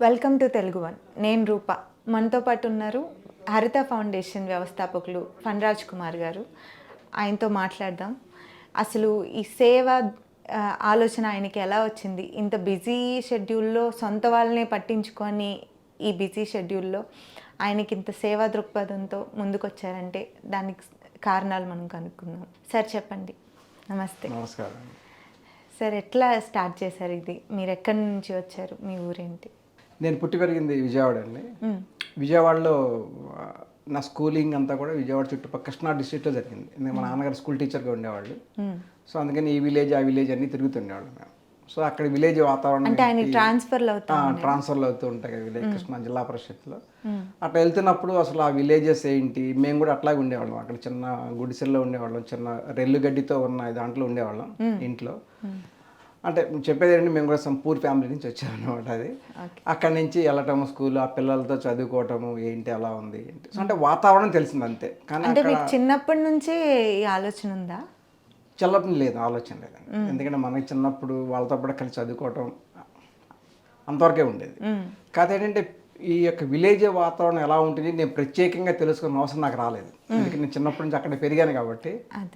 Welcome to Telugu one. నేను రూప. మనతో పాటు ఉన్నారు హరిత ఫౌండేషన్ వ్యవస్థాపకులు ఫణరాజ్ కుమార్ గారు. ఆయనతో మాట్లాడదాం. అసలు ఈ సేవ ఆలోచన ఆయనకి ఎలా వచ్చింది? ఇంత బిజీ షెడ్యూల్లో సొంత వాళ్ళనే పట్టించుకొని ఈ బిజీ షెడ్యూల్లో ఆయనకి ఇంత సేవా దృక్పథంతో ముందుకొచ్చారంటే దానికి కారణాలు మనం కనుక్కుందాం. సార్ చెప్పండి. నమస్తే. నమస్కారం సార్, ఎట్లా స్టార్ట్ చేశారు ఇది? మీరు ఎక్కడి నుంచి వచ్చారు? మీ ఊరేంటి? నేను పుట్టి పెరిగింది విజయవాడ అండి. విజయవాడలో నా స్కూలింగ్ అంతా కూడా విజయవాడ చుట్టుపక్కల కృష్ణా డిస్ట్రిక్ట్లో జరిగింది. మా నాన్నగారు స్కూల్ టీచర్గా ఉండేవాళ్ళు. సో అందుకని ఈ విలేజ్ ఆ విలేజ్ అన్నీ తిరుగుతుండేవాళ్ళు మేము. సో అక్కడ విలేజ్ వాతావరణం ట్రాన్స్ఫర్లు అవుతూ ఉంటాయి కదా విలేజ్ కృష్ణా జిల్లా పరిషత్లో. అట్లా వెళ్తున్నప్పుడు అసలు ఆ విలేజెస్ ఏంటి, మేము కూడా అట్లాగే ఉండేవాళ్ళం. అక్కడ చిన్న గుడిసెల్లో ఉండేవాళ్ళం, చిన్న రెల్లుగడ్డితో ఉన్న దాంట్లో ఉండేవాళ్ళం ఇంట్లో. అంటే చెప్పేది ఏంటంటే మేము కూడా పూర్ ఫ్యామిలీ నుంచి వచ్చామన్నమాట. అది అక్కడి నుంచి వెళ్ళటము, స్కూల్ ఆ పిల్లలతో చదువుకోవటము ఏంటి అలా ఉంది ఏంటి. సో అంటే వాతావరణం తెలిసింది అంతే. కానీ చిన్నప్పటి నుంచే ఈ ఆలోచన ఉందా? చిన్నప్పుడు లేదు, ఆలోచన లేదండి. ఎందుకంటే మనకి చిన్నప్పుడు వాళ్ళతో కూడా కలిసి చదువుకోవటం అంతవరకే ఉండేది. కాదు ఏంటంటే ఈ యొక్క విలేజ్ వాతావరణం ఎలా ఉంటుంది నేను ప్రత్యేకంగా తెలుసుకున్న అవసరం నాకు రాలేదు. ఎందుకంటే నేను చిన్నప్పటి నుంచి అక్కడ పెరిగాను కాబట్టి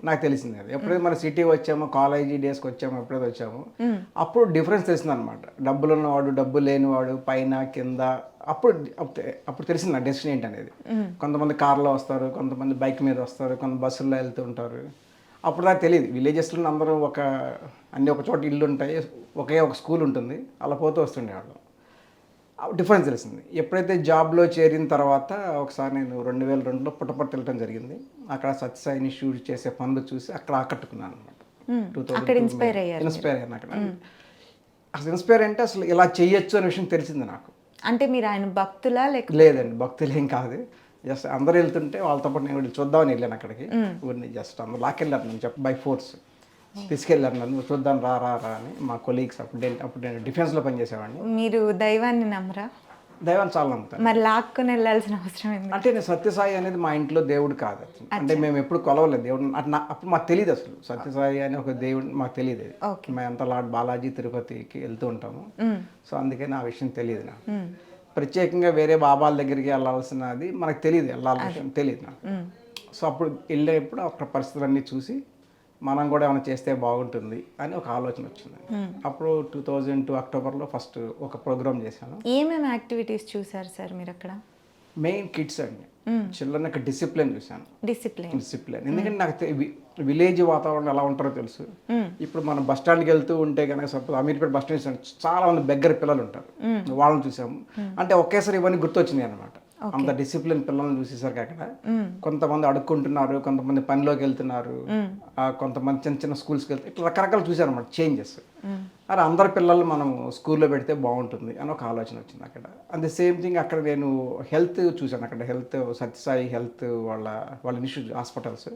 నాకు తెలిసింది. అది ఎప్పుడైతే మన సిటీ వచ్చామో, కాలేజీ డేస్కి వచ్చామో, ఎప్పుడైతే వచ్చామో అప్పుడు డిఫరెన్స్ తెలిసింది అనమాట. డబ్బులు ఉన్నవాడు, డబ్బు లేనివాడు, పైన కింద. అప్పుడు తెలిసింది నా డెస్టినీ ఏంటి అనేది. కొంతమంది కార్లో వస్తారు, కొంతమంది బైక్ మీద వస్తారు, కొంత బస్సుల్లో వెళ్తూ ఉంటారు. అప్పుడు నాకు తెలియదు విలేజెస్లో అందరూ అన్ని ఒక చోట ఇల్లు ఉంటాయి, ఒకే ఒక స్కూల్ ఉంటుంది, అలా పోతూ వస్తుండేవాళ్ళం. డిఫరెన్స్ తెలిసింది ఎప్పుడైతే జాబ్లో చేరిన తర్వాత. ఒకసారి నేను 2002లో పుట్టపర్తి వెళ్ళటం జరిగింది. అక్కడ సత్యసాయి ఇన్స్టిట్యూట్ చేసే పనులు చూసి అక్కడ ఆకట్టుకున్నాను అనమాట. 2002 ఇన్స్పైర్ అయ్యాను అక్కడ. అసలు ఇన్స్పైర్ అంటే అసలు ఇలా చేయొచ్చు అనే విషయం తెలిసింది నాకు. అంటే మీరు ఆయన భక్తులా? లేదండి, భక్తులు ఏం కాదు. జస్ట్ అందరూ వెళ్తుంటే వాళ్ళతో పాటు నేను చూద్దామని వెళ్ళాను అక్కడికి. ఊరిని జస్ట్ అందరూ లాకెళ్ళారు నన్ను బై ఫోర్స్ తీసుకెళ్ళారు నన్ను. చూద్దాం రా రా రా అని మా కొలీగ్స్. అప్పుడు నేను డిఫెన్స్లో పనిచేసేవాడిని. మీరు దైవాన్ని నమ్మరా? దైవాన్ని చాలా నమ్ముతాను. మరి లాక్కుని వెళ్ళాల్సిన అవసరం ఏంటి? అంటే నేను సత్యసాయి అనేది మా ఇంట్లో దేవుడు కాదు. అంటే మేము ఎప్పుడు కొలవలేదు దేవుడు. అప్పుడు మాకు తెలియదు అసలు సత్యసాయి అని ఒక దేవుడు మాకు తెలియదు. మేము అంతా లార్డ్ బాలాజీ తిరుపతికి వెళ్తూ ఉంటాము. సో అందుకని ఆ విషయం తెలియదు నాకు. ప్రత్యేకంగా వేరే బాబాల దగ్గరికి వెళ్ళాల్సినది మనకు తెలియదు, వెళ్ళాల్సిన విషయం తెలియదు నాకు. సో అప్పుడు వెళ్ళేప్పుడు అక్కడ పరిస్థితులన్నీ చూసి మనం కూడా ఏమైనా చేస్తే బాగుంటుంది అని ఒక ఆలోచన వచ్చింది. అప్పుడు 2002 అక్టోబర్లో ఫస్ట్ ఒక ప్రోగ్రామ్ చేశాను. ఏమేమి యాక్టివిటీస్ చూసారు సార్ మీరు అక్కడ? మెయిన్ కిడ్స్ అండి, చిల్డ్రన్ యొక్క డిసిప్లిన్ చూశాను. డిసిప్లిన్ ఎందుకంటే నాకు విలేజ్ వాతావరణం ఎలా ఉంటారో తెలుసు. ఇప్పుడు మనం బస్ స్టాండ్కి వెళ్తూ ఉంటే కనుక సపోజ్ అమీర్పేట బస్ స్టాండ్ చాలా మంది బెగ్గర పిల్లలు ఉంటారు, వాళ్ళని చూసాము. అంటే ఒకేసారి ఇవన్నీ గుర్తొచ్చినాయి అనమాట. అంత డిసిప్లిన్ పిల్లల్ని చూసేసరికి అక్కడ కొంతమంది అడుక్కుంటున్నారు, కొంతమంది పనిలోకి వెళ్తున్నారు, కొంతమంది చిన్న చిన్న స్కూల్స్కి వెళ్తే ఇట్లా రకరకాలు చూసాను అనమాట చేంజెస్. అరే అందరి పిల్లలు మనం స్కూల్లో పెడితే బాగుంటుంది అని ఒక ఆలోచన వచ్చింది అక్కడ. అండ్ ద సేమ్ థింగ్ అక్కడ నేను హెల్త్ చూశాను. అక్కడ హెల్త్ సత్యసాయి హెల్త్ వాళ్ళ ఇన్స్టిట్యూట్ హాస్పిటల్స్,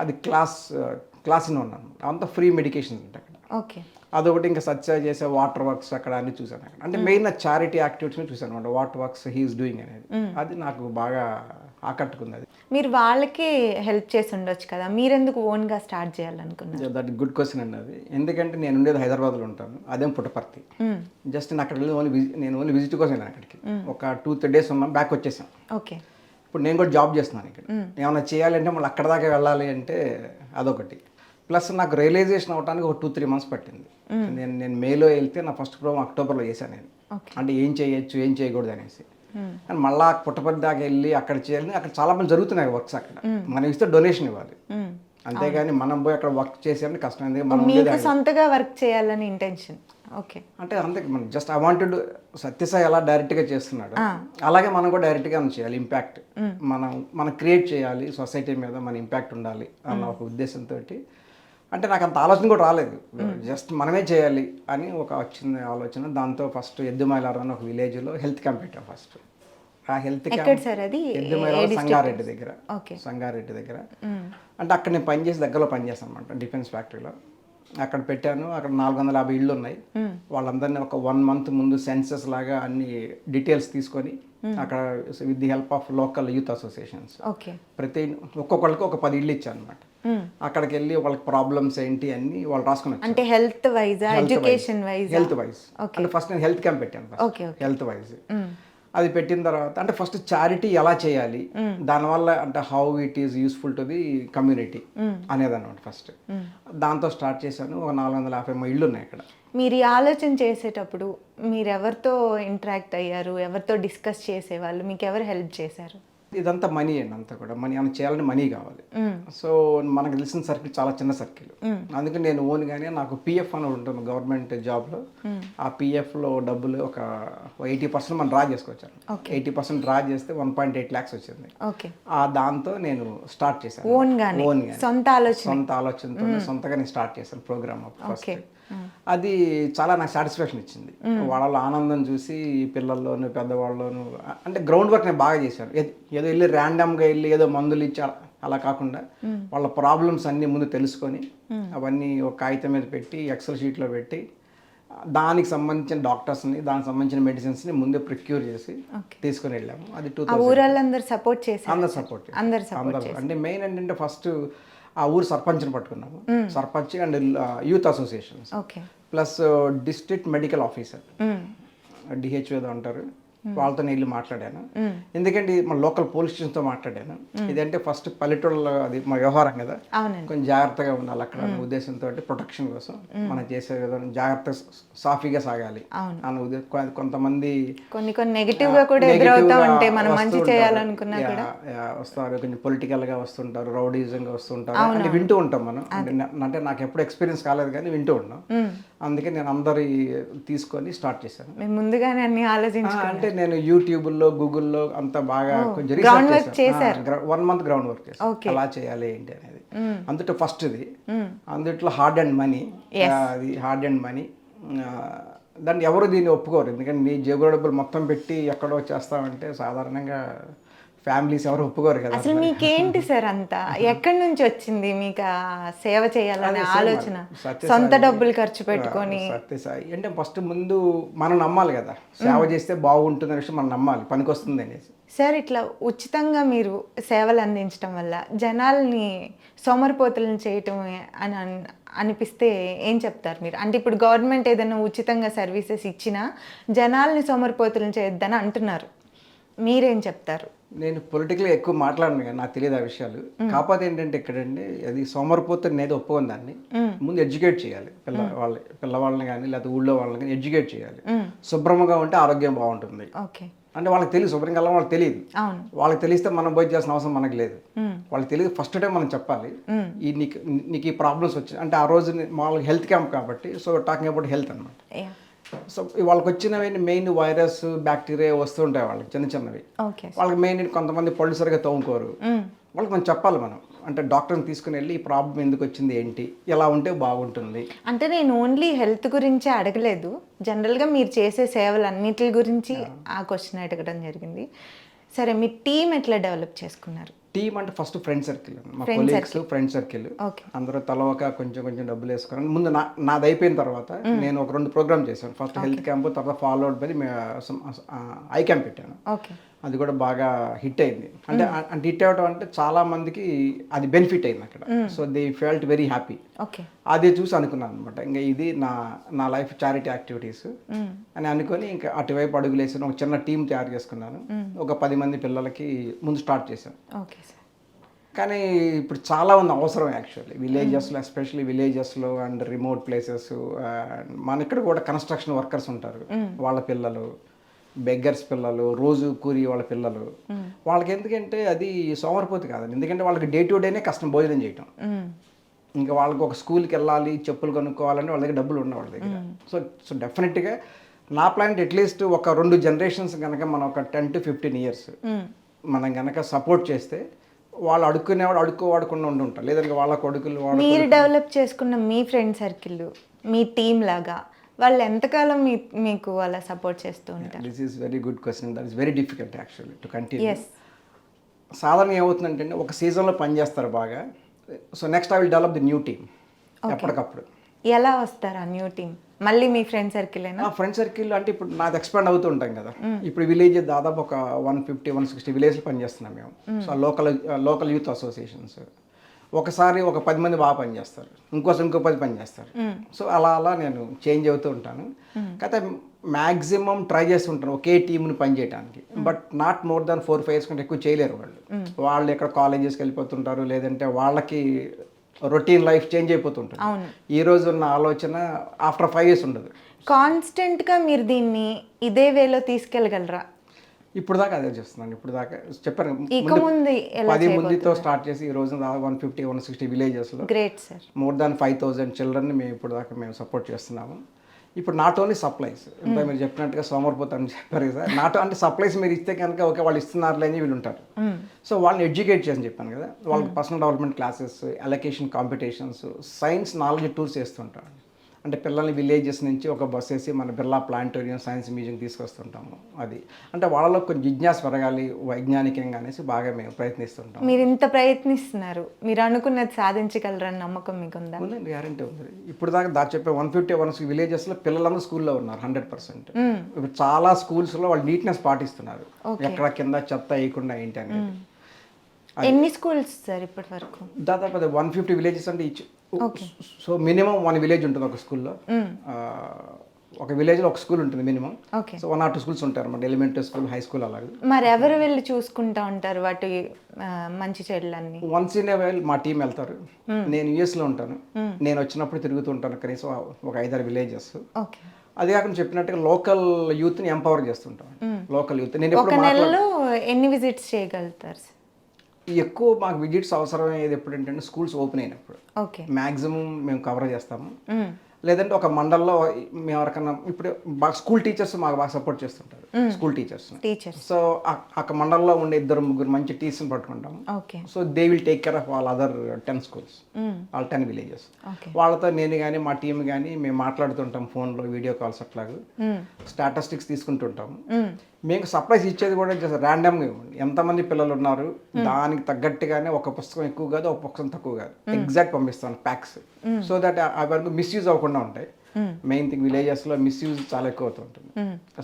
అది క్లాస్ ఇన్ ఉన్నాను. అంతా ఫ్రీ మెడికేషన్స్ ఉంటాయి అక్కడ. అదొకటి. ఇంకా సత్యసాయి చేసే వాటర్ వర్క్స్ అక్కడ అన్ని చూశాను అక్కడ. అంటే మెయిన్ చారిటీ యాక్టివిటీస్ చూశాను అనమాట. వాటర్ వర్క్స్ హీఈస్ డూయింగ్ అనేది అది నాకు బాగా ఆకట్టుకుంది. అది మీరు వాళ్ళకి హెల్ప్ చేసి ఉండొచ్చు కదా, మీరెందుకు ఓన్గా స్టార్ట్ చేయాలనుకున్నారు? దట్ గుడ్ క్వశ్చన్ అండి అది. ఎందుకంటే నేను ఉండేది హైదరాబాద్లో ఉంటాను, అదేం పుట్టపర్తి. జస్ట్ నేను అక్కడ నేను ఓన్లీ విజిట్ కోసం వెళ్ళాను అక్కడికి. ఒక 2-3 days ఉన్నాం, బ్యాక్ వచ్చేసాను. ఓకే. ఇప్పుడు నేను కూడా జాబ్ చేస్తున్నాను ఇక్కడ. ఏమైనా చేయాలంటే మళ్ళీ అక్కడ దాకా వెళ్ళాలి అంటే అదొకటి. ప్లస్ నాకు రియలైజేషన్ అవడానికి ఒక 2-3 months పట్టింది. నేను మేలో వెళ్తే నా ఫస్ట్ ప్రోగ్రామ్ అక్టోబర్లో చేశాను నేను. అంటే ఏం చేయొచ్చు ఏం చేయకూడదు అనేసి. కానీ మళ్ళీ పుట్టపర్తి దాకా వెళ్ళి అక్కడ చేయాలి. అక్కడ చాలా మంది జరుగుతున్నాయి వర్క్స్ అక్కడ. మనం ఇస్తే డొనేషన్ ఇవ్వాలి, అంతేగాని మనం పోయి అక్కడ వర్క్ చేసేయాలని కష్టం. మనం సొంతగా వర్క్ చేయాలని ఇంటెన్షన్. ఓకే. అంటే అంతే, మనం జస్ట్ ఐ వాంటెడ్ సత్యసాయి ఎలా డైరెక్ట్గా చేస్తున్నాడు అలాగే మనం కూడా డైరెక్ట్గా చేయాలి. ఇంపాక్ట్ మనం క్రియేట్ చేయాలి, సొసైటీ మీద మన ఇంపాక్ట్ ఉండాలి అన్న ఒక ఉద్దేశంతో. అంటే నాకు అంత ఆలోచన కూడా రాలేదు, జస్ట్ మనమే చేయాలి అని ఒక వచ్చిన ఆలోచన. దాంతో ఫస్ట్ ఎద్దుమైలారం అని ఒక విలేజ్లో హెల్త్ క్యాంప్ పెట్టాం ఫస్ట్. ఆ హెల్త్ క్యాంప్ ఎద్దుమైలారం సంగారెడ్డి దగ్గర. అంటే అక్కడ నేను దగ్గరలో పనిచేస్తాను అనమాట, డిఫెన్స్ ఫ్యాక్టరీలో. అక్కడ పెట్టాను. అక్కడ 450 ఇళ్ళు ఉన్నాయి. వాళ్ళందరినీ ఒక 1 month ముందు సెన్సస్ లాగా అన్ని డీటెయిల్స్ తీసుకొని అక్కడ with the help of local youth associations ప్రతి ఒక్కొక్కరికి ఒక 10 ఇళ్ళు ఇచ్చాను అనమాట. అక్కడికి వెళ్ళి వాళ్ళకి ప్రాబ్లమ్స్ ఏంటి అన్ని వాళ్ళు రాసుకుని వచ్చారు. అంటే health wise education wise health wise అంటే ఫస్ట్ నేను హెల్త్ క్యాంప్ పెట్టాను ఓకే హెల్త్ వైజ్. అది పెట్టిన తర్వాత అంటే ఫస్ట్ చారిటీ ఎలా చేయాలి, దానివల్ల అంటే how it is useful to the community అనేది అనమాట ఫస్ట్. దాంతో స్టార్ట్ చేశాను. ఒక 450 ఇళ్ళు ఉన్నాయి ఇక్కడ. మీరు ఈ ఆలోచన చేసేటప్పుడు మీరు ఎవరితో ఇంటరాక్ట్ అయ్యారు, ఎవరితో డిస్కస్ చేసేవాళ్ళు, మీకు ఎవరు హెల్ప్ చేశారు? ఇదంతా మనీ అండి, అంతా కూడా మనీ. అని చేయాలంటే మనీ కావాలి. సో మనకు తెలిసిన సర్కిల్ చాలా చిన్న సర్కిల్. అందుకని నేను ఓన్గానే నాకు పిఎఫ్ అని ఉంటుంది గవర్నమెంట్ జాబ్లో. ఆ పిఎఫ్లో డబ్బులు ఒక 80% మనం డ్రా చేసుకొచ్చాను. 80% డ్రా చేస్తే 1.8 lakhs వచ్చింది. దాంతో నేను స్టార్ట్ చేశాను ఓన్గానే, సొంత ఆలోచనతో సొంతగా నేను స్టార్ట్ చేశాను ప్రోగ్రామ్ ఫస్ట్. అది చాలా నాకు సాటిస్ఫాక్షన్ ఇచ్చింది. వాళ్ళ ఆనందం చూసి పిల్లల్లోనూ పెద్దవాళ్ళలోనూ అంటే గ్రౌండ్ వర్క్ నేను బాగా చేశాను. ఏదో వెళ్ళి ర్యాండమ్గా వెళ్ళి ఏదో మందులు ఇచ్చి అలా కాకుండా వాళ్ళ ప్రాబ్లమ్స్ అన్నీ ముందు తెలుసుకొని అవన్నీ ఒక కాగితం మీద పెట్టి ఎక్సెల్ షీట్లో పెట్టి దానికి సంబంధించిన డాక్టర్స్ని దానికి సంబంధించిన మెడిసిన్స్ని ముందే ప్రిక్యూర్ చేసి తీసుకొని వెళ్ళాము. అది 2000 అందరు సపోర్ట్ చేశారు. అందరు సపోర్ట్ అంటే మెయిన్ ఏంటంటే ఫస్ట్ ఆ ఊరు సర్పంచ్ని పట్టుకున్నాము. Sarpanch and youth associations plus district medical officer DHO ఏదో అంటారు, వాళ్ళతో వెళ్ళి మాట్లాడాను. ఎందుకంటే మన లోకల్ పోలీస్ స్టేషన్తో మాట్లాడాను. ఇదంటే ఫస్ట్ పల్లెటూళ్ళలో అది మా వ్యవహారం కదా, కొంచెం జాగ్రత్తగా ఉండాలి అక్కడ అన్న ఉద్దేశంతో ప్రొటెక్షన్ కోసం మనం చేసే విధానం జాగ్రత్త సాఫీగా సాగాలి అన్న ఉద్దేశం. కొంతమంది కొన్ని నెగటివ్ గా కూడా ఎదురవుతా ఉంటాయి, మనం మంచి చేయాలనుకున్నా కూడా వస్తారు, కొంచెం పొలిటికల్గా వస్తుంటారు, రౌడీజంగా వస్తుంటారు. అంటే వింటూ ఉంటాం మనం. అంటే నాకు ఎప్పుడు ఎక్స్పీరియన్స్ కాలేదు కానీ వింటూ ఉన్నాం. అందుకే నేను అందరి తీసుకొని స్టార్ట్ చేశాను. ముందుగానే అన్ని ఆలోచించాను. అంటే నేను యూట్యూబ్లో గూగుల్లో అంత బాగా కొంచెం రీసెర్చ్ చేశాను. 1 month గ్రౌండ్ వర్క్ చేశాను, ఎలా చేయాలి ఏంటి అనేది. అందులో ఫస్ట్ ఇది అందుట్లో హార్డ్ అండ్ మనీ. అది హార్డ్ అండ్ మనీ దాన్ని ఎవరు దీన్ని ఒప్పుకోరు. ఎందుకంటే నీ జేబులో డబ్బులు మొత్తం పెట్టి ఎక్కడో చేస్తామంటే సాధారణంగా ఫ్యామిలీస్ ఎవరు ఒప్పుకోరు కదా. అసలు మీకేంటి సార్ అంతా ఎక్కడి నుంచి వచ్చింది మీకు సేవ చేయాలనే ఆలోచన? సొంత డబ్బులు ఖర్చు పెట్టుకొని. సత్యసాయి అంటే ఫస్ట్ ముందు మనం నమ్మాలి కదా, సేవ చేస్తే బాగుంటుంది అనే విషయం మనం నమ్మాలి, పనికొస్తుంది అనేసి. సార్ ఇట్లా ఉచితంగా మీరు సేవలు అందించడం వల్ల జనాల్ని సోమరిపోతులను చేయటం అని అనిపిస్తే ఏం చెప్తారు మీరు? అంటే ఇప్పుడు గవర్నమెంట్ ఏదైనా ఉచితంగా సర్వీసెస్ ఇచ్చినా జనాల్ని సోమరిపోతులను చేయొద్దని అంటున్నారు, మీరేం చెప్తారు? నేను పొలిటికల్గా ఎక్కువ మాట్లాడను కానీ నాకు తెలియదు ఆ విషయాలు. కాకపోతే ఏంటంటే ఇక్కడండి అది సోమరిపోతే నేను ఒప్పుకొని దాన్ని ముందు ఎడ్యుకేట్ చేయాలి. పిల్లవాళ్ళని కానీ లేకపోతే ఊళ్ళో వాళ్ళని కానీ ఎడ్యుకేట్ చేయాలి. శుభ్రంగా ఉంటే ఆరోగ్యం బాగుంటుంది. అంటే వాళ్ళకి తెలియదు, శుభ్రంగా వెళ్ళడం వాళ్ళకి తెలియదు. వాళ్ళకి తెలిస్తే మనం పోయి చేసిన అవసరం మనకు లేదు. వాళ్ళకి తెలియదు, ఫస్ట్ టైం మనం చెప్పాలి ఈ నీకు ఈ ప్రాబ్లమ్స్ వచ్చాయి అంటే. ఆ రోజు వాళ్ళకి హెల్త్ క్యాంప్ కాబట్టి, సో టాకింగ్ అబౌట్ హెల్త్ అనమాట. సో వాళ్ళకి వచ్చినవి మెయిన్ వైరస్ బ్యాక్టీరియా వస్తుంటాయి వాళ్ళకి చిన్న చిన్నవి. వాళ్ళకి మెయిన్ కొంతమంది పళ్ళు సరిగా తోముకోరు, వాళ్ళకి మనం చెప్పాలి. మనం అంటే డాక్టర్ని తీసుకుని వెళ్ళి ఈ ప్రాబ్లం ఎందుకు వచ్చింది ఏంటి, ఎలా ఉంటే బాగుంటుంది. అంటే నేను ఓన్లీ హెల్త్ గురించే అడగలేదు, జనరల్గా మీరు చేసే సేవలు అన్నిటి గురించి ఆ క్వశ్చన్ అడగడం జరిగింది. సరే, మీ టీం ఎట్లా డెవలప్ చేసుకున్నారు? టీమ్ అంటే ఫస్ట్ ఫ్రెండ్ సర్కిల్, మా కొలీగ్స్ ఫ్రెండ్ సర్కిల్ అందరూ తలవక కొంచెం కొంచెం డబ్బులు వేసుకున్నాను. ముందు నాది అయిపోయిన తర్వాత నేను ఒక 2 ప్రోగ్రామ్ చేశాను. ఫస్ట్ హెల్త్ క్యాంప్, తర్వాత ఫాలోడ్ బై ఐ క్యాంప్ పెట్టాను. అది కూడా బాగా హిట్ అయింది. అంటే హిట్ అవ్వడం అంటే చాలా మందికి అది బెనిఫిట్ అయింది అక్కడ. So they felt very happy. అదే చూసి అనుకున్నాను అనమాట, ఇంకా ఇది నా లైఫ్ చారిటీ యాక్టివిటీస్ అని అనుకొని ఇంకా అటువైపు అడుగులు వేసాను. ఒక చిన్న టీం తయారు చేసుకున్నాను. ఒక 10 మంది పిల్లలకి ముందు స్టార్ట్ చేశాను. కానీ ఇప్పుడు చాలా ఉంది అవసరం యాక్చువల్లీ విలేజెస్లో, ఎస్పెషల్లీ విలేజెస్లో అండ్ రిమోట్ ప్లేసెస్. మన ఇక్కడ కూడా కన్స్ట్రక్షన్ వర్కర్స్ ఉంటారు, వాళ్ళ పిల్లలు, బెగ్గర్స్ పిల్లలు, రోజు కూరి వాళ్ళ పిల్లలు. వాళ్ళకి ఎందుకంటే అది సోమరిపోతు కాదండి, ఎందుకంటే వాళ్ళకి డే టు డేనే కష్టం భోజనం చేయటం. ఇంకా వాళ్ళకి ఒక స్కూల్కి వెళ్ళాలి, చెప్పులు కొనుక్కోవాలంటే వాళ్ళ దగ్గర డబ్బులు ఉన్న వాళ్ళ దగ్గర. సో డెఫినెట్గా నా ప్లాన్ అట్లీస్ట్ ఒక 2 generations కనుక మనం ఒక 10 to 15 years మనం కనుక సపోర్ట్ చేస్తే వాళ్ళు అడుక్కునేవాడు అడుక్కోవాడకుండా ఉంటుంటారు. లేదంటే వాళ్ళ కొడుకులు మీరు డెవలప్ చేసుకున్న మీ ఫ్రెండ్ సర్కిల్, మీ టీం లాగా వాళ్ళు ఎంతకాలం మీకు అలా సపోర్ట్ చేస్తూ ఉంటారు? This is very good question. That is very difficult actually to continue. సాధారణంగా ఏమవుతుందంటే ఒక సీజన్లో పనిచేస్తారు బాగా. So next I will develop the new team ఎప్పటికప్పుడు. ఎలా వస్తారు ఆ న్యూ టీమ్? మళ్ళీ మీ ఫ్రెండ్ సర్కిల్? ఫ్రెండ్ సర్కిల్ అంటే ఇప్పుడు నాది ఎక్స్పాండ్ అవుతూ ఉంటాం కదా. ఇప్పుడు విలేజ్ దాదాపు ఒక 150-160 విలేజ్లు పనిచేస్తున్నాం మేము. సో లోకల్ యూత్ అసోసియేషన్స్ ఒకసారి ఒక 10 మంది బాగా పనిచేస్తారు, ఇంకోసారి ఇంకో 10 పని చేస్తారు. సో అలా అలా నేను చేంజ్ అవుతూ ఉంటాను. కాకపోతే మ్యాక్సిమం ట్రై చేస్తుంటాను ఒకే టీంని పనిచేయడానికి. But not more than 4-5 years కంటే ఎక్కువ చేయలేరు వాళ్ళు ఎక్కడ కాలేజెస్కి వెళ్ళిపోతుంటారు, లేదంటే వాళ్ళకి రొటీన్ లైఫ్ చేంజ్ అయిపోతుంటుంది. ఈ రోజు ఉన్న ఆలోచన ఆఫ్టర్ 5 years ఉండదు. కాన్స్టెంట్గా మీరు దీన్ని ఇదే వేలో తీసుకెళ్ళగలరా? ఇప్పుడు దాకా అదే చేస్తున్నాను. ఇప్పుడు దాకా చెప్పాను, ఇక ముందు ఎలా 10 మందితో స్టార్ట్ చేసి ఈ రోజు 150-160 విలేజెస్లో గ్రేట్ సార్, మోర్ దాన్ 5,000 చిల్డ్రన్ని మేము ఇప్పుడు దాకా మేము సపోర్ట్ చేస్తున్నాము. ఇప్పుడు నాట్ ఓన్లీ సప్లైస్, ఇంకా మీరు చెప్పినట్టుగా సోమరిపోతాను చెప్పారు కదా, నాట్ అంటే సప్లైస్ మీరు ఇస్తే కనుక ఓకే వాళ్ళు ఇస్తున్నారులే అని వీళ్ళు ఉంటారు. సో వాళ్ళని ఎడ్యుకేట్ చేయని చెప్పాను కదా, వాళ్ళకి personal development classes, allocation competitions, science knowledge tours చేస్తుంటారు. అంటే పిల్లల్ని విలేజెస్ నుంచి ఒక బస్ వేసి మన బిర్లా ప్లాంటోరియం సైన్స్ మ్యూజియం తీసుకొస్తుంటాము. అది అంటే వాళ్ళలో కొంచెం జిజ్ఞాస పెరగాలి వైజ్ఞానికంగా అనేసి బాగా మేము ప్రయత్నిస్తుంటాం. మీరు ఇంత ప్రయత్నిస్తున్నారు, మీరు అనుకున్నది సాధించగలరని నమ్మకం మీకుందా? ఉందండి, గ్యారంటీ ఉంది. ఇప్పుడు దాకా చెప్పే 150-160 విలేజెస్లో పిల్లలందరూ స్కూల్లో ఉన్నారు 100%. ఇప్పుడు చాలా స్కూల్స్లో వాళ్ళు నీట్నెస్ పాటిస్తున్నారు, ఎక్కడ కింద చెత్త వేయకుండా ఏంటి అనేది. ఎన్ని స్కూల్స్ సార్ ఇప్పటి వరకు? దాదాపు 150 విలేజెస్ అంటే సో మినిమం 1 విలేజ్ ఉంటుంది ఒక స్కూల్లో. ఒక విలేజ్లో ఒక స్కూల్ ఉంటుంది మినిమం. సో 1 or 2 స్కూల్స్ ఉంటారు అన్నమాట, ఎలిమెంటరీ స్కూల్, హై స్కూల్ అలాగే. మరి ఎవరు వెళ్ళి చూసుకుంటా ఉంటారు వాటి మంచి చెడులన్నీ? వన్స్ ఇన్ ఏ వైల్ మా టీం వెళ్తారు. నేను యుఎస్లో ఉంటాను, నేను వచ్చినప్పుడు తిరుగుతూ ఉంటాను కనీసం ఒక 5-6 విలేజెస్. అది కాకుండా చెప్పినట్టుగా లోకల్ యూత్ని ఎంపవర్ చేస్తుంటాను. లోకల్ యూత్ నేను ఒక నెలలో ఎన్ని విజిట్స్ చేయగలుగుతారు? ఎక్కువ మాకు విజిట్స్ అవసరమయ్యేది ఎప్పుడు ఏంటంటే స్కూల్స్ ఓపెన్ అయినప్పుడు మ్యాక్సిమం మేము కవర్ చేస్తాము. లేదంటే ఒక మండల్లో మేము ఎవరికన్నా ఇప్పుడు బాగా స్కూల్ టీచర్స్ మాకు బాగా సపోర్ట్ చేస్తుంటారు, స్కూల్ టీచర్స్. సో ఒక మండల్లో ఉండే 2-3 మంచి టీచర్స్ని పట్టుకుంటాము. So they will take care of వాళ్ళ అదర్ 10 schools, వాళ్ళ 10 villages. వాళ్ళతో నేను కానీ మా టీం కానీ మేము మాట్లాడుతుంటాం ఫోన్లో, వీడియో కాల్స్, అట్లాగా స్టాటిస్టిక్స్ తీసుకుంటుంటాము. మేము సప్లైస్ ఇచ్చేది కూడా జస్ట్ ర్యాండమ్గా ఇవ్వండి, ఎంతమంది పిల్లలు ఉన్నారు దానికి తగ్గట్టుగానే ఒక పుస్తకం ఎక్కువ కాదు, ఒక పుస్తకం తక్కువ కాదు, ఎగ్జాక్ట్ పంపిస్తాను ప్యాక్స్. సో దట్ అవి వరకు మిస్యూజ్ అవ్వకుండా ఉంటాయి. మెయిన్ థింగ్ విలేజెస్లో మిస్యూజ్ చాలా ఎక్కువ అవుతుంటుంది.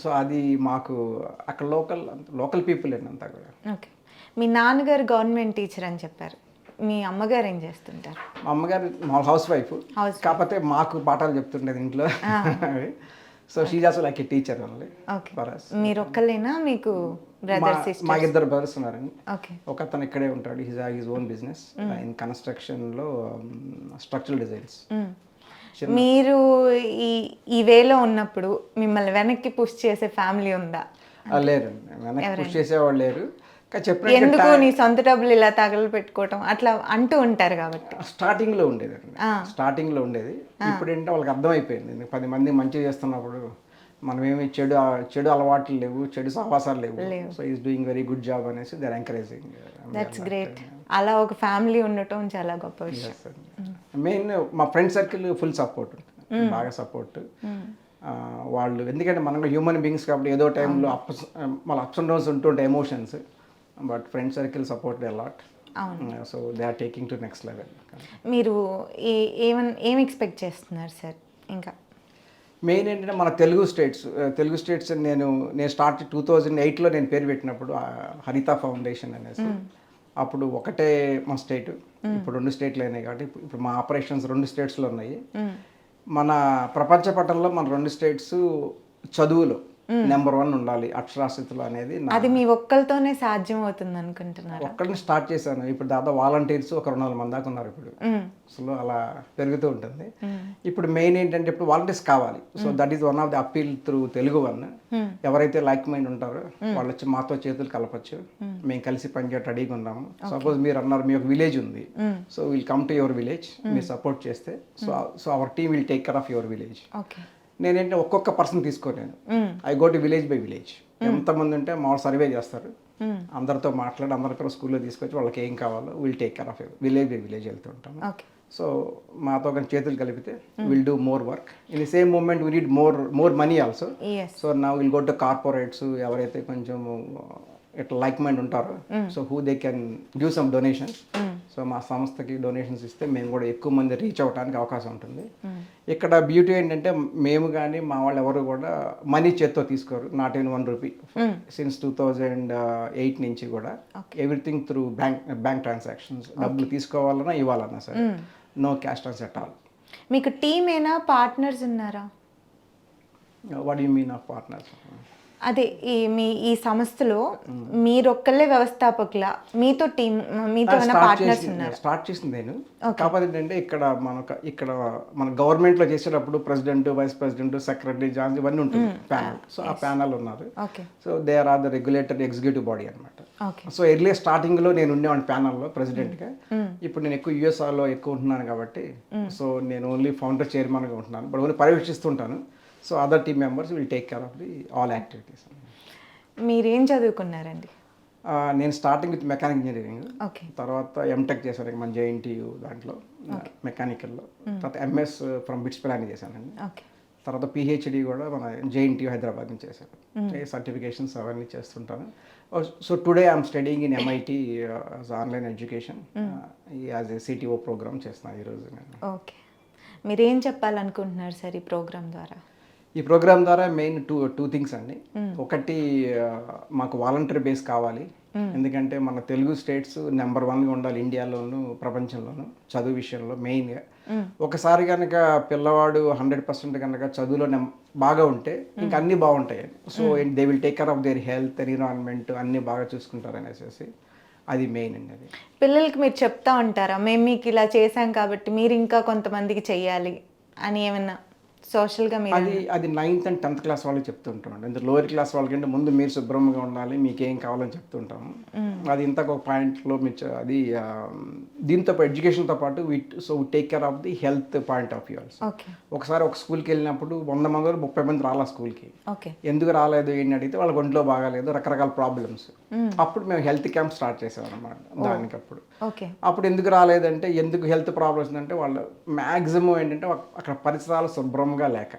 సో అది మాకు అక్కడ లోకల్ పీపుల్ అంతా కూడా. ఓకే, మీ నాన్నగారు గవర్నమెంట్ టీచర్ అని చెప్పారు, మీ అమ్మగారు ఏం చేస్తుంటారు? మా అమ్మగారు మా హౌస్ వైఫ్, కాకపోతే మాకు పాఠాలు చెప్తుండేది ఇంట్లో. So she also like A teacher only for us. మీరు ఒక్కలేనా, మీకు బ్రదర్స్ సిస్టర్స్? మా 2 brothers ఉన్నారండి. ఓకే, ఒక అతను ఇక్కడే ఉంటాడు, హిజ్ ఓన్ బిజినెస్ ఇన్ కన్స్ట్రక్షన్లో, స్ట్రక్చరల్ డిజైన్స్. మీరు ఈ వేలో ఉన్నప్పుడు మిమ్మల్ని వెనక్కి పుష్ చేసే ఫ్యామిలీ ఉందా? లేరండి, వెనక్కి పుష్ చేసేవాళ్ళు లేరు. ఎందుకు నీ సొంత డబ్బులు ఇలా తగలు పెట్టుకోవటం అట్లా అంటూ ఉంటారు కాబట్టి. స్టార్టింగ్లో ఉండేది. ఇప్పుడు ఏంటంటే వాళ్ళకి అర్థమైపోయింది, 10 మంది మంచిగా చేస్తున్నప్పుడు మనమేమి చెడు అలవాట్లు లేవు, చెడు సహవాసాలు లేవు. So is doing very good job అనేసి they are encouraging. That's great. అలా ఒక ఫ్యామిలీ ఉండటం చాలా గొప్ప విషయం. మెయిన్ మా ఫ్రెండ్ సర్కిల్ ఫుల్ సపోర్ట్ ఉంటుంది, బాగా సపోర్ట్. వాళ్ళు ఎందుకంటే మనం హ్యూమన్ బీయింగ్స్ కాబట్టి ఏదో టైంలో మళ్ళీ అప్స్ అండ్ డౌన్స్ ఉంటుంటాయి emotions, but friend circle support the lot. So they are taking to next level. మీరు ఏం ఎక్స్పెక్ట్ చేస్తున్నారు సార్? ఇంకా మెయిన్ ఏంటంటే మన తెలుగు స్టేట్స్ నేను స్టార్ట్ 2008లో నేను పేరు పెట్టినప్పుడు హరిత ఫౌండేషన్ అనేసి. అప్పుడు ఒకటే మా స్టేట్, ఇప్పుడు 2 స్టేట్లు అయినాయి కాబట్టి ఇప్పుడు మా ఆపరేషన్స్ 2 స్టేట్స్లో ఉన్నాయి. మన ప్రపంచ పటంలో మన 2 స్టేట్స్ చదువులో నెంబర్ 1 ఉండాలి, అక్షరాస్యతలో అనేది. అది మీ ఒక్కరితోనే సాధ్యం అవుతుంది అనుకుంటున్నారు? ఒక్కరిని స్టార్ట్ చేశాను, ఇప్పుడు దాదాపు వాలంటీర్స్ ఒక 200 మంది దాకా ఉన్నారు ఇప్పుడు. అసలు అలా పెరుగుతూ ఉంటుంది. ఇప్పుడు మెయిన్ ఏంటంటే ఇప్పుడు వాలంటీర్స్ కావాలి. So that is one of the appeal through Telugu one. ఎవరైతే లైక్ మైండ్ ఉంటారో వాళ్ళు వచ్చి మాతో చేతులు కలపచ్చు, మేము కలిసి పనిచేయడం రెడీగా ఉన్నాము. సపోజ్ మీరు అన్నారు మీ ఒక విలేజ్ ఉంది, so will come to your village, మీరు సపోర్ట్ చేస్తే so our team will take care of your village. నేనేంటే ఒక్కొక్క పర్సన్ తీసుకోలేను, I go to village by village. ఎంతమంది ఉంటే మామూలు సర్వే చేస్తారు, అందరితో మాట్లాడి అందరికీ స్కూల్లో తీసుకొచ్చి వాళ్ళకి ఏం కావాలో will take care of village by village వెళ్తూ ఉంటాము. సో మాతో కానీ చేతులు కలిపితే will do more work. In the same moment we need more money also. So నా విల్ గో టు కార్పొరేట్స్, ఎవరైతే కొంచెం ఇట్లా లైక్ మైండ్ ఉంటారో, so who they can give some donations. So మా సంస్థకి డొనేషన్స్ ఇస్తే మేము కూడా ఎక్కువ మంది రీచ్ అవ్వడానికి అవకాశం ఉంటుంది. ఇక్కడ బ్యూటీ ఏంటంటే మేము కానీ మా వాళ్ళు ఎవరు కూడా మనీ చేత్తో తీసుకోరు, నాట్ ఈవెన్ 1 రూపీ. సిన్స్ 2008 నుంచి కూడా ఎవ్రీథింగ్ త్రూ బ్యాంక్ ట్రాన్సాక్షన్స్. డబ్బులు తీసుకోవాలన్నా ఇవ్వాలన్నా సరే no cash transaction at all. మీకు టీమ్ ఏనా, పార్ట్నర్స్ ఉన్నారా? What you mean of partners? అదే ఈ సంస్థలో మీరు ఒక్కళ్ళే వ్యవస్థాపకులా, మీతో పార్ట్నర్స్ ఉన్నారు? స్టార్ట్ చేసింది నేను. కాకపోతే ఏంటంటే ఇక్కడ మన గవర్నమెంట్లో చేసేటప్పుడు ప్రెసిడెంట్, వైస్ ప్రెసిడెంట్, సెక్రటరీ, జాన్స్ ఇవన్నీ ఉంటుంది ప్యానల్. సో ఆ ప్యానల్ ఉన్నారు. So they are the regulatory executive body అనమాట. సో ఎర్లీ స్టార్టింగ్లో నేను ఉండేవాడిని ప్యానల్లో ప్రెసిడెంట్గా. ఇప్పుడు నేను ఎక్కువ యూఎస్ఆర్లో ఎక్కువ ఉంటున్నాను కాబట్టి సో నేను ఓన్లీ ఫౌండర్ చైర్మన్గా ఉంటున్నాను, బట్ ఓన్లీ పర్యవేక్షిస్తుంటాను. So other team members will take care of the all activities. మీరేం చదువుకున్నారండి? నేను స్టార్టింగ్ విత్ మెకానిక్ ఇంజనీరింగ్, తర్వాత ఎంటెక్ చేశాను మన జేఎన్టీయూ దాంట్లో మెకానికల్లో. తర్వాత ఎంఎస్ ఫ్రమ్ బిట్స్ ప్లానింగ్ చేశానండి. తర్వాత పిహెచ్డి కూడా మన జేఎన్టీయూ హైదరాబాద్ నుంచి చేశాను. సర్టిఫికేషన్స్ అవన్నీ చేస్తుంటాను. So today I'm studying in MIT online education as a CTO program చేస్తున్నాను ఈరోజు నేను. ఓకే, మీరేం చెప్పాలనుకుంటున్నారు సార్ ఈ ప్రోగ్రామ్ ద్వారా? ఈ ప్రోగ్రామ్ ద్వారా మెయిన్ టూ థింగ్స్ అండి. ఒకటి మాకు వాలంటరీ బేస్ కావాలి, ఎందుకంటే మన తెలుగు స్టేట్స్ నెంబర్ 1గా ఉండాలి ఇండియాలోను ప్రపంచంలోను చదువు విషయంలో మెయిన్గా. ఒకసారి కనుక పిల్లవాడు 100% కనుక చదువులో బాగా ఉంటే ఇంకా అన్నీ బాగుంటాయి. So they will take care of their health, environment అన్నీ బాగా చూసుకుంటారు అనేసి అది మెయిన్ అండి. అది పిల్లలకి మీరు చెప్తా ఉంటారా, మేము మీకు ఇలా చేశాం కాబట్టి మీరు ఇంకా కొంతమందికి చెయ్యాలి అని ఏమన్నా సోషల్గా? అది 9th and 10th క్లాస్ వాళ్ళకి చెప్తుంటాం. అంటే లోయర్ క్లాస్ వాళ్ళకంటే ముందు మీరు శుభ్రంగా ఉండాలి, మీకు ఏం కావాలని చెప్తుంటాము. అది ఇంతకు ఒక పాయింట్లో మీరు అది దీంతో ఎడ్యుకేషన్తో పాటు so take care of the health point of view also. ఒకసారి ఒక స్కూల్కి వెళ్ళినప్పుడు 100 మంది 30 మంది రాలా స్కూల్కి. ఎందుకు రాలేదు ఏంటి అడిగితే వాళ్ళకి ఒంట్లో బాగాలేదు, రకరకాల ప్రాబ్లమ్స్. అప్పుడు మేము హెల్త్ క్యాంప్ స్టార్ట్ చేసాం అనమాట దానికి. అప్పుడు ఎందుకు రాలేదంటే, ఎందుకు హెల్త్ ప్రాబ్లమ్స్ అంటే వాళ్ళు మ్యాక్సిమం ఏంటంటే అక్కడ పరిసరాలు శుభ్రంగా లేక.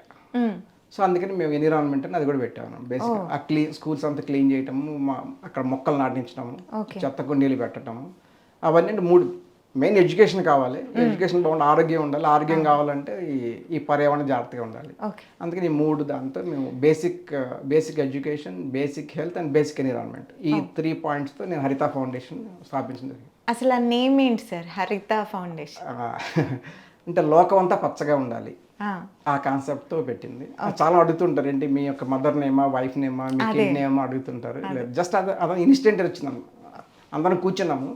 సో అందుకని మేము ఎన్విరాన్మెంట్ అని అది కూడా పెట్టాము. బేసిక్గా ఆ స్కూల్స్ అంతా క్లీన్ చేయటము, అక్కడ మొక్కలు నాటించడము, చెత్త కుండీలు పెట్టడము, అవన్నీ 3 మెయిన్. ఎడ్యుకేషన్ కావాలి, ఎడ్యుకేషన్ బాగుండాలి, ఆరోగ్యం ఉండాలి, ఆరోగ్యం కావాలంటే ఈ పర్యావరణ జాగ్రత్తగా ఉండాలి. అందుకని ఈ 3 దాంతో మేము basic education, basic health and basic environment, ఈ 3 పాయింట్స్తో నేను హరిత ఫౌండేషన్ స్థాపించింది. అసలు ఆ నేమ్ ఏంటి సార్, హరిత ఫౌండేషన్? అంటే లోకం అంతా పచ్చగా ఉండాలి ఆ కాన్సెప్ట్తో పెట్టింది. చాలా అడుగుతుంటారు, ఏంటి మీ యొక్క మదర్ నేమా, వైఫ్ నేమా, మీ కిడ్ నేమా అడుగుతుంటారు. జస్ట్ అది ఇన్స్టెంట్ వచ్చింది. అందరం కూర్చున్నాము,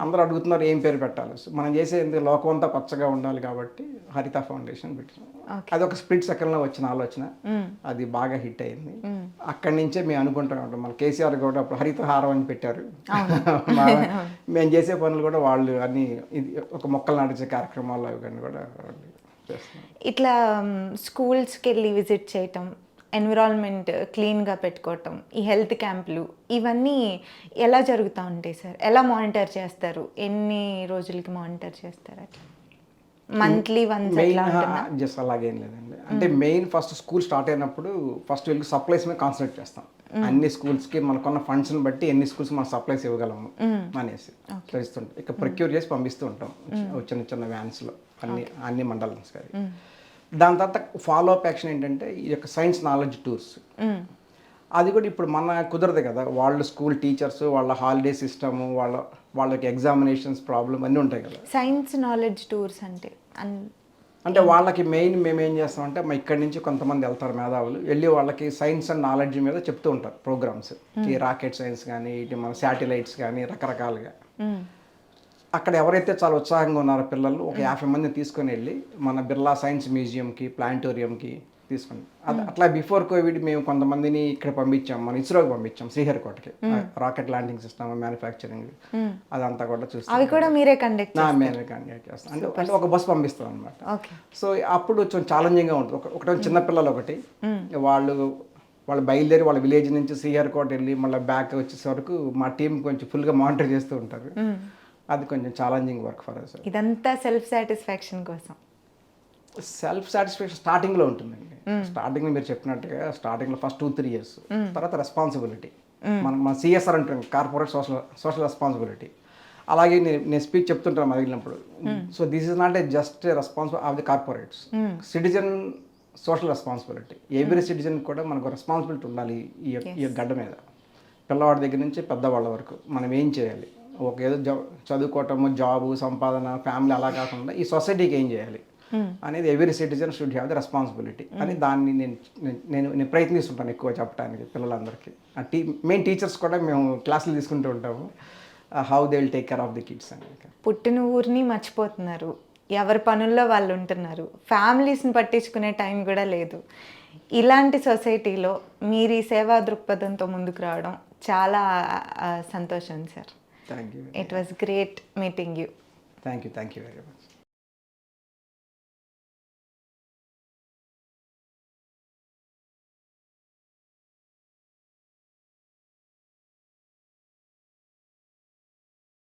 అందరూ అడుగుతున్నారు ఏం పేరు పెట్టాలి. మనం చేసేది లోకం అంతా పచ్చగా ఉండాలి కాబట్టి హరిత ఫౌండేషన్ పెట్టాం. అది ఒక స్ప్లిట్ సెకండ్లో వచ్చిన ఆలోచన, అది బాగా హిట్ అయింది. అక్కడి నుంచే మేము అనుకుంటూ ఉంటాం. మన కేసీఆర్ కూడా అప్పుడు హరితహారం అని పెట్టారు. మేము చేసే పనులు కూడా వాళ్ళు అన్ని ఒక మొక్కలు నాటించే కార్యక్రమాలు అవి కూడా చేస్తున్నాం. ఇట్లా స్కూల్స్కి వెళ్ళి విజిట్ చేయటం, ఎన్విరాన్మెంట్ క్లీన్గా పెట్టుకోవటం, ఈ హెల్త్ క్యాంపులు ఇవన్నీ ఎలా జరుగుతూ ఉంటాయి సార్? ఎలా మానిటర్ చేస్తారు? ఎన్ని రోజులకి మానిటర్ చేస్తారు? అట్లా మంత్లీ వన్స్? జస్ట్ అలాగేం లేదండి. అంటే మెయిన్ ఫస్ట్ స్కూల్ స్టార్ట్ అయినప్పుడు ఫస్ట్ వీళ్ళకి సప్లైస్ మీద కాన్సన్ట్రేట్ చేస్తాం. అన్ని స్కూల్స్కి మనకున్న ఫండ్స్ని బట్టి ఎన్ని స్కూల్స్ మనం సప్లైస్ ఇవ్వగలము అనేసి తెలుస్తుంటాం. ఇక ప్రొక్యూర్ చేసి పంపిస్తూ ఉంటాం చిన్న వ్యాన్స్లో అన్ని మండలానికి. దాని తర్వాత ఫాలో అప్ యాక్షన్ ఏంటంటే ఈ యొక్క సైన్స్ నాలెడ్జ్ టూర్స్. అది కూడా ఇప్పుడు మన కుదరదు కదా, వాళ్ళు స్కూల్ టీచర్స్, వాళ్ళ హాలిడే సిస్టము, వాళ్ళకి ఎగ్జామినేషన్స్ ప్రాబ్లం అన్నీ ఉంటాయి కదా. సైన్స్ నాలెడ్జ్ టూర్స్ అంటే వాళ్ళకి మెయిన్ మేము ఏం చేస్తామంటే ఇక్కడి నుంచి కొంతమంది వెళ్తారు మేధావులు, వెళ్ళి వాళ్ళకి సైన్స్ అండ్ నాలెడ్జ్ మీద చెప్తూ ఉంటారు ప్రోగ్రామ్స్. ఈ రాకెట్ సైన్స్ కానీ, ఇటు మన శాటిలైట్స్ కానీ రకరకాలుగా. అక్కడ ఎవరైతే చాలా ఉత్సాహంగా ఉన్నారో పిల్లలు ఒక 50 మందిని తీసుకొని వెళ్ళి మన బిర్లా సైన్స్ మ్యూజియంకి, ప్లానిటోరియంకి తీసుకుని, అట్లా బిఫోర్ కోవిడ్ మేము కొంతమందిని ఇక్కడ పంపించాం, మన ఇస్రోకి పంపించాం, శ్రీహరికోటకి. రాకెట్ ల్యాండింగ్ సిస్టమ్, మ్యానుఫ్యాక్చరింగ్ అదంతా కూడా చూస్తాం. అవి కూడా మీరే కండక్ట్ చేస్తాం. అంటే ఒక బస్సు పంపిస్తాం అనమాట. సో అప్పుడు కొంచెం ఛాలెంజింగ్గా ఉంటుంది. ఒకటి చిన్నపిల్లలు, ఒకటి వాళ్ళు బయలుదేరి వాళ్ళ విలేజ్ నుంచి శ్రీహరికోట వెళ్ళి మళ్ళీ బ్యాక్ వచ్చేసే వరకు మా టీం కొంచెం ఫుల్గా మానిటర్ చేస్తూ ఉంటారు. అది కొంచెం ఛాలెంజింగ్ వర్క్ ఫర్ అస్. ఇదంతా సెల్ఫ్ సాటిస్ఫాక్షన్ కోసం. సెల్ఫ్ సాటిస్ఫాక్షన్ స్టార్టింగ్లో ఉంటుందండి. స్టార్టింగ్లో మీరు చెప్పినట్టుగా స్టార్టింగ్లో ఫస్ట్ 2-3 years, తర్వాత రెస్పాన్సిబిలిటీ. మన CSR అంటాం, కార్పొరేట్ సోషల్ రెస్పాన్సిబిలిటీ. అలాగే నేను స్పీచ్ చెప్తుంటాను మదిలినప్పుడు. So this is not a just responsible of the corporates, citizen social responsibility. Every citizen కూడా మనకు రెస్పాన్సిబిలిటీ ఉండాలి ఈ గడ్డ మీద. పిల్లవాడి దగ్గర నుంచి పెద్దవాళ్ళ వరకు మనం ఏం చేయాలి, ఒక ఏదో చదువుకోవటము, జాబు, సంపాదన, ఫ్యామిలీ అలా కాకుండా ఈ సొసైటీకి ఏం చేయాలి అనేది every citizen should have the responsibility అని దాన్ని నేను ప్రయత్నిస్తుంటాను ఎక్కువ చెప్పడానికి పిల్లలందరికీ. మెయిన్ టీచర్స్ కూడా మేము క్లాసులు తీసుకుంటూ ఉంటాము, how they will take care of the kids అని. పుట్టిన ఊరిని మర్చిపోతున్నారు, ఎవరి పనుల్లో వాళ్ళు ఉంటున్నారు, ఫ్యామిలీస్ని పట్టించుకునే టైం కూడా లేదు. ఇలాంటి సొసైటీలో మీరు ఈ సేవా దృక్పథంతో ముందుకు రావడం చాలా సంతోషం sir. Thank you. It was great meeting you. Thank you very much.